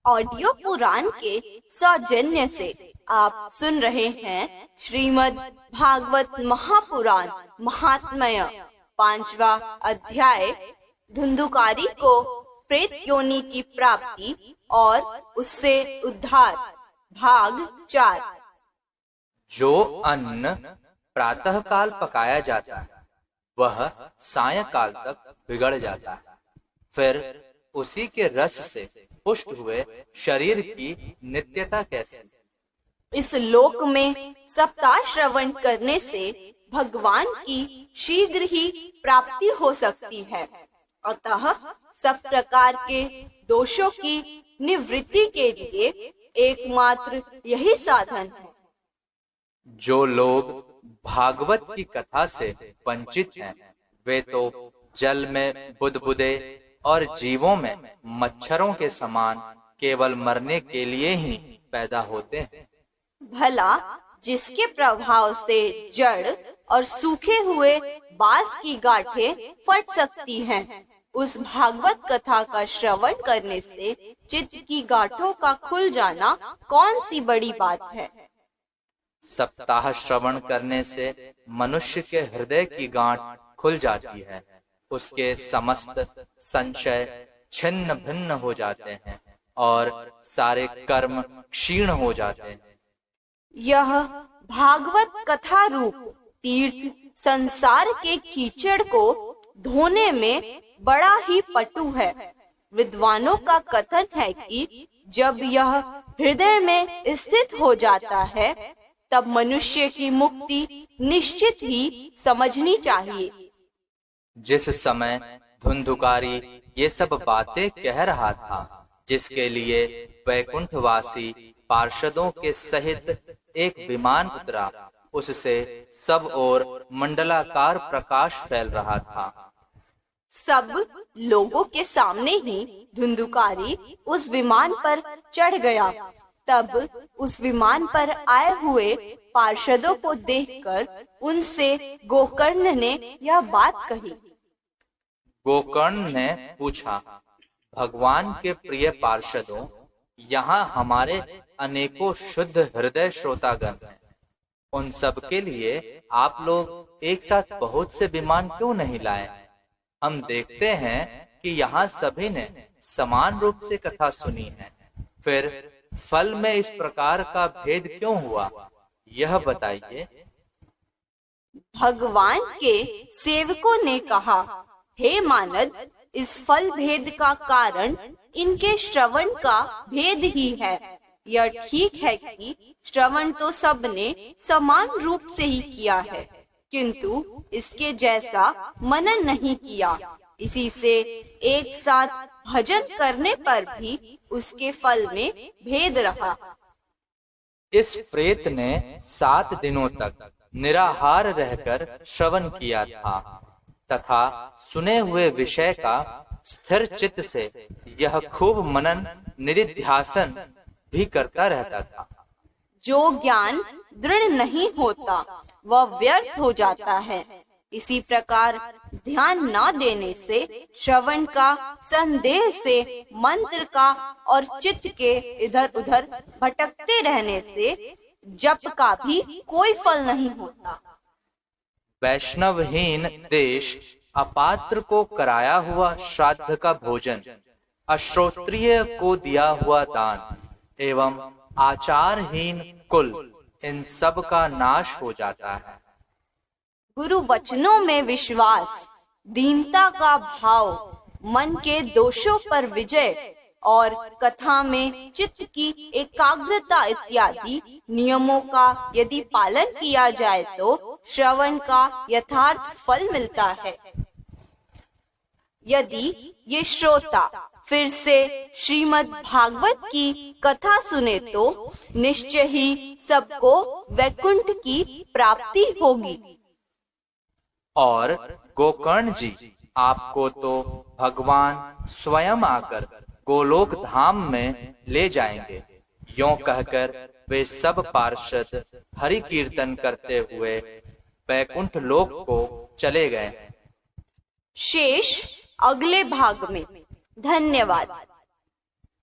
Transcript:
Audio पुराण के सौजन्य से आप सुन रहे हैं श्रीमद् भागवत महापुराण महात्म्य 5वां अध्याय धुंधुकारी को प्रेत योनि की प्राप्ति और उससे उद्धार भाग 4। जो अन्न प्रातः काल पकाया जाता है वह सायंकाल तक बिगड़ जाता है, फिर उसी के रस से पुष्ट हुए शरीर की नित्यता कैसी? इस लोक में सप्ताह श्रवण करने से भगवान की शीघ्र ही प्राप्ति हो सकती है। अतः सब प्रकार के दोषों की निवृत्ति के लिए एकमात्र यही साधन है। जो लोग भागवत की कथा से वंचित हैं, वे तो जल में बुदबुदे और जीवों में मच्छरों के समान केवल मरने के लिए ही पैदा होते हैं। भला जिसके प्रभाव से जड़ और सूखे हुए बांस की गांठें फट सकती हैं, उस भागवत कथा का श्रवण करने से चित्त की गांठों का खुल जाना कौन सी बड़ी बात है। सप्ताह श्रवण करने से मनुष्य के हृदय की गांठ खुल जाती है, उसके समस्त संशय छिन्न भिन्न हो जाते हैं और सारे कर्म क्षीण हो जाते हैं। यह भागवत कथा रूप तीर्थ संसार के कीचड़ को धोने में बड़ा ही पटु है। विद्वानों का कथन है कि जब यह हृदय में स्थित हो जाता है, तब मनुष्य की मुक्ति निश्चित ही समझनी चाहिए। जिस समय धुंधुकारी ये सब बातें कह रहा था, जिसके लिए वैकुंठवासी पार्षदों के सहित एक विमान उतरा, उससे सब ओर मंडलाकार प्रकाश फैल रहा था। सब लोगों के सामने ही धुंधुकारी उस विमान पर चढ़ गया। तब उस विमान पर आए हुए पार्षदों को देखकर उनसे गोकर्ण ने यह बात कही। गोकर्ण ने पूछा, भगवान के प्रिय पार्षदों, यहाँ हमारे अनेकों शुद्ध हृदय श्रोतागण हैं। उन सब के लिए आप लोग एक साथ बहुत से विमान क्यों नहीं लाए? हम देखते हैं कि यहाँ सभी ने समान रूप से कथा सुनी है, फिर फल में इस प्रकार का भेद क्यों हुआ, यह बताइए। भगवान के सेवकों ने कहा, हे मानद, इस फल भेद का कारण इनके श्रवण का भेद ही है। यह ठीक है कि श्रवण तो सबने समान रूप से ही किया है, किंतु इसके जैसा मनन नहीं किया। इसी से एक साथ भजन करने पर भी उसके फल में भेद रहा। इस प्रेत ने 7 दिनों तक निराहार रहकर श्रवण किया था तथा सुने हुए विषय का स्थिर चित्त से यह खूब मनन निधिध्यासन भी करता रहता था। जो ज्ञान दृढ़ नहीं होता वह व्यर्थ हो जाता है। इसी प्रकार ध्यान न देने से, श्रवण का संदेह से, मंत्र का और चित्त के इधर उधर भटकते रहने से जप का भी कोई फल नहीं होता। वैष्णवहीन देश अपात्र को कराया हुआ श्राद्ध का भोजन, अश्रोत्रिय को दिया हुआ दान एवं आचारहीन कुल, इन सब का नाश हो जाता है। गुरु वचनों में विश्वास, दीनता का भाव, मन के दोषों पर विजय और कथा में चित्त की एकाग्रता इत्यादि नियमों का यदि पालन किया जाए तो श्रवण का यथार्थ फल मिलता है। यदि ये श्रोता फिर से श्रीमद् भागवत की कथा सुने तो निश्चय ही सबको वैकुंठ की प्राप्ति होगी। और गोकर्ण जी, आपको तो भगवान स्वयं आकर गोलोक धाम में ले जाएंगे। यों कहकर वे सब पार्षद हरि कीर्तन करते हुए वैकुंठ लोक को चले गए। शेष अगले भाग में। धन्यवाद।